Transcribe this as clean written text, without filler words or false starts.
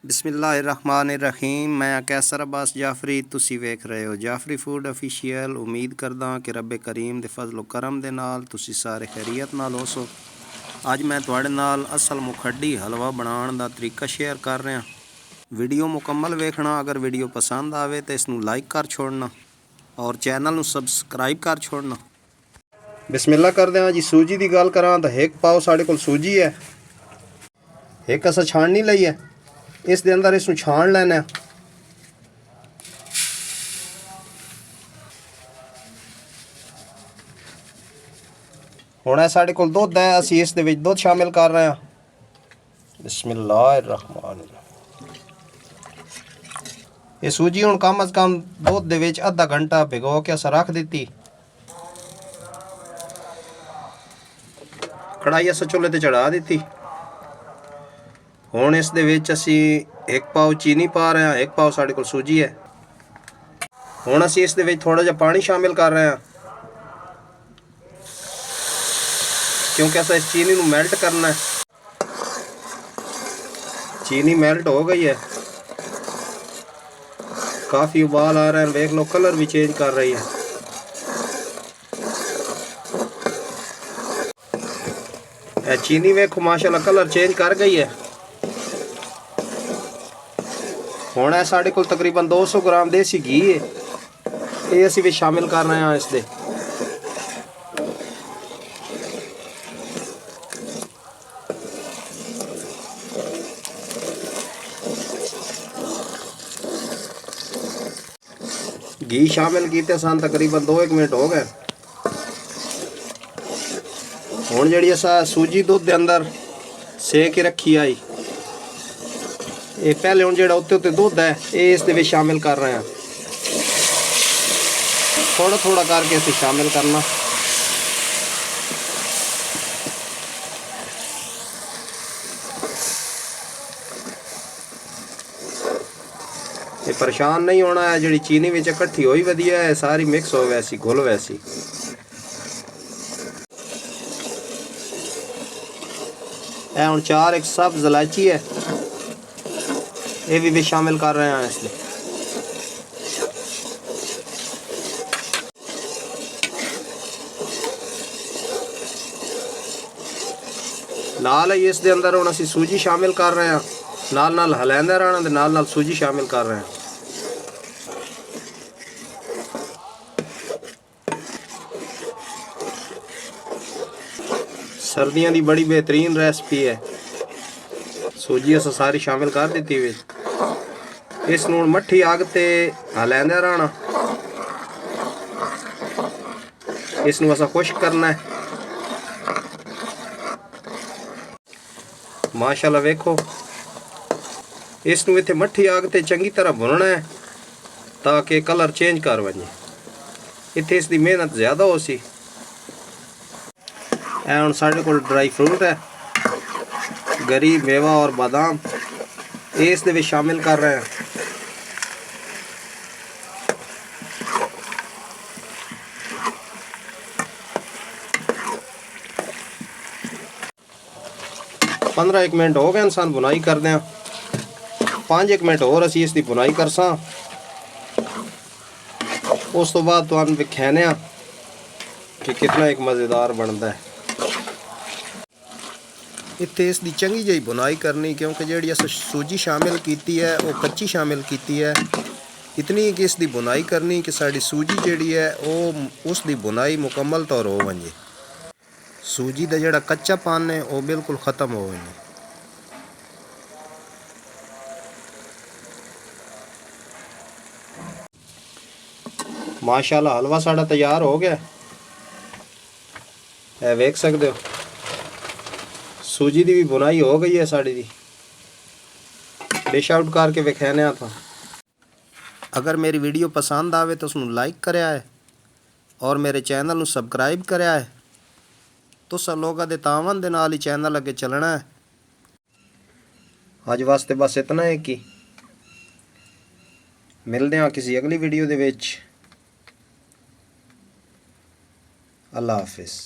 बिस्मिल्लाहिर्रहमानिर्रहीम। मैं कैसर अब्बास जाफरी, तुसी वेख रहे हो जाफरी फूड ऑफिशियल। उम्मीद करदा कि रब करीम दे फजल करम दे नाल तुसी सारे खैरियत नाल होसो। अज मैं तुहाडे नाल असल मुखड्डी हलवा बनाने दा तरीका शेयर कर रहा। वीडियो मुकम्मल वेखना। अगर वीडियो पसंद आवे तो इसनू लाइक कर छोड़ना और चैनल नू सबसक्राइब कर छोड़ना। बिस्मिल्लाह करदे हां जी। सूजी की गल करां तो 1 पाव साढ़े कोल सूजी है। एक असा छाननी लई है। इस दे अंदर इसनू छान लेना। हुण साढ़े कोल दुध है, असीं इस दे विच दुध शामिल कर रहे हैं। बिस्मिल्लाहिर्रहमानिर्रहीम। ये सूजी हुण कम अज कम दुध दे विच आधा घंटा भिगो के असां रख दी। कढ़ाई असां चुल्हे ते चढ़ा दी। हुण इस दे विच असीं 1 पाव चीनी पा रहे हैं। 1 पाव साढ़े कोल सूजी है। हुण असीं इस दे विच थोड़ा जिहा पानी शामिल कर रहे हैं, क्योंकि असां इस चीनी नू मेल्ट करना है। चीनी मेल्ट हो गई है, काफ़ी उबाल आ रहे हैं। देख लो कलर भी चेंज कर रही है। चीनी वेखो माशाल्लाह कलर चेंज कर गई है। हुण है साढ़े कोल तकरीबन 200 ग्राम देसी घी है। ये असीं भी शामिल कर रहे हैं इस दे। घी शामिल किते सन तकरीबन 2-1 मिनट हो गए। हुण जिहड़ी असां सूजी दुध दे अंदर सेक के रखी आई, ये पहले हुण जिहड़ा उत्ते उत्ते दुध है ये इस दे विच शामिल कर रहे हैं। थोड़ा थोड़ा करके इसे शामिल करना। ये परेशान नहीं होना है। जी चीनी में इकट्ठी हो वधिया है, सारी मिक्स हो वैसी घुल वैसी। हुण 4 एक सब्ज़ इलायची है, ये भी शामिल कर रहे हैं इसमें। नाल ही इस दे अंदर हुण असीं सूजी शामिल कर रहे हैं। नाल नाल हलांदे रहना ते नाल नाल सूजी शामिल कर रहे हैं। सर्दियों की बड़ी बेहतरीन रेसिपी है। सूजी अस सारी शामिल कर दी। इस नूं मट्ठी अग ते हलांदे रहना। इस नूं असां खुश्क करना है। माशाल्लाह वेखो, इस नूं इत्थे मट्ठी अग ते चंगी तरह भुनना है ताकि कलर चेंज कर वजे। इत्थे इसकी मेहनत ज़्यादा हो सी। हुण साढ़े कोल ड्राई फ्रूट है, गरी मेवा और बादाम, ये इस दे विच शामिल कर रहे हैं। पंद्रह 1 मिनट हो गए इंसान बुनाई कर दें। 5-1 मिनट और असीं इसकी बुनाई करसां। उस तो बाद तुहानूं विखाने कि कितना एक मज़ेदार बनता है। इत्थे इसकी चंगी जी बुनाई करनी, क्योंकि जिहड़ी अस सूजी शामिल की है वो कच्ची शामिल की है। इतनी कि इसकी बुनाई करनी कि साड़ी सूजी जिहड़ी है वो उसकी बुनाई मुकम्मल तौर हो वजे। सूजी का जिहड़ा कच्चापन है वो बिल्कुल ख़त्म हो वजे। माशाल्लाह हलवा साड़ा तैयार हो गया है, वेख सकते हो। सूजी की भी बुनाई हो गई है साड़ी दी। डिश आउट करके विखाने था। अगर मेरी वीडियो पसंद आवे तो उसनू लाइक करया है और मेरे चैनल नू सबसक्राइब करया है। तुसां लोगां दे तावन दे नाल ही चैनल अगे चलना है। अज वास्ते बस इतना है कि मिलते हैं किसी अगली वीडियो दे विच। अल्लाह हाफिज़।